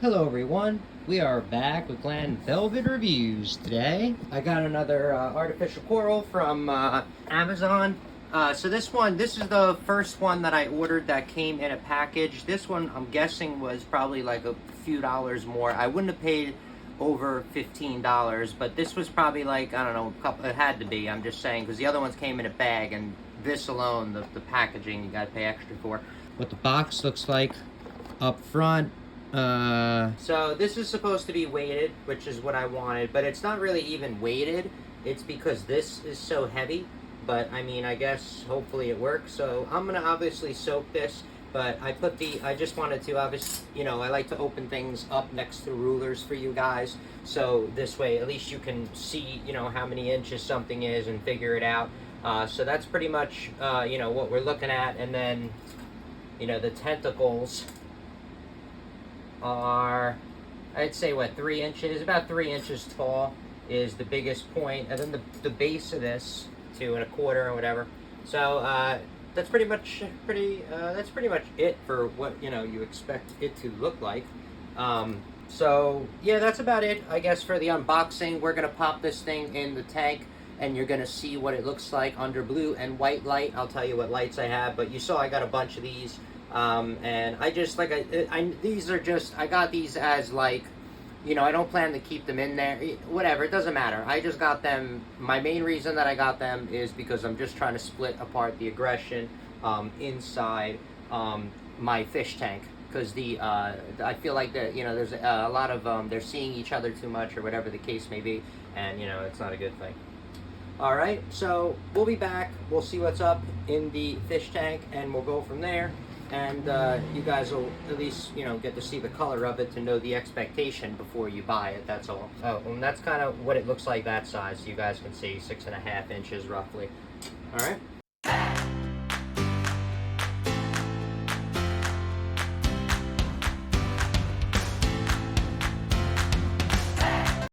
Hello everyone, we are back with Glen Velvet Reviews today. I got another artificial coral from Amazon. So this is the first one that I ordered that came in a package. This one I'm guessing was probably like a few dollars more. I wouldn't have paid over $15, but this was probably like, I don't know, a couple, it had to be, I'm just saying, because the other ones came in a bag, and this alone, the packaging, you gotta pay extra for. What the box looks like up front. So this is supposed to be weighted, which is what I wanted, but it's not really even weighted. It's because this is so heavy, but I mean, I guess hopefully it works. So I'm gonna obviously soak this, but I just wanted to obviously, you know, I like to open things up next to rulers for you guys, so this way at least you can see, you know, how many inches something is and figure it out. So that's pretty much, you know, what we're looking at. And then, you know, the tentacles are, I'd say, what, 3 inches, about 3 inches tall is the biggest point, and then the base of this 2 1/4 or whatever. So that's pretty much it for what, you know, you expect it to look like. So yeah, that's about it, I guess, for the unboxing. We're gonna pop this thing in the tank, and you're gonna see what it looks like under blue and white light. I'll tell you what lights I have, but you saw I got a bunch of these. And I just, like, these are just, I got these as, like, you know, I don't plan to keep them in there, whatever, it doesn't matter. I just got them, my main reason that I got them is because I'm just trying to split apart the aggression inside my fish tank, because I feel like that, you know, there's a lot of, they're seeing each other too much, or whatever the case may be, and, you know, it's not a good thing. Alright, so we'll be back, we'll see what's up in the fish tank, and we'll go from there. And you guys will at least, you know, get to see the color of it to know the expectation before you buy it, that's all. Oh, and that's kind of what it looks like that size, so you guys can see, 6.5 inches roughly. All right.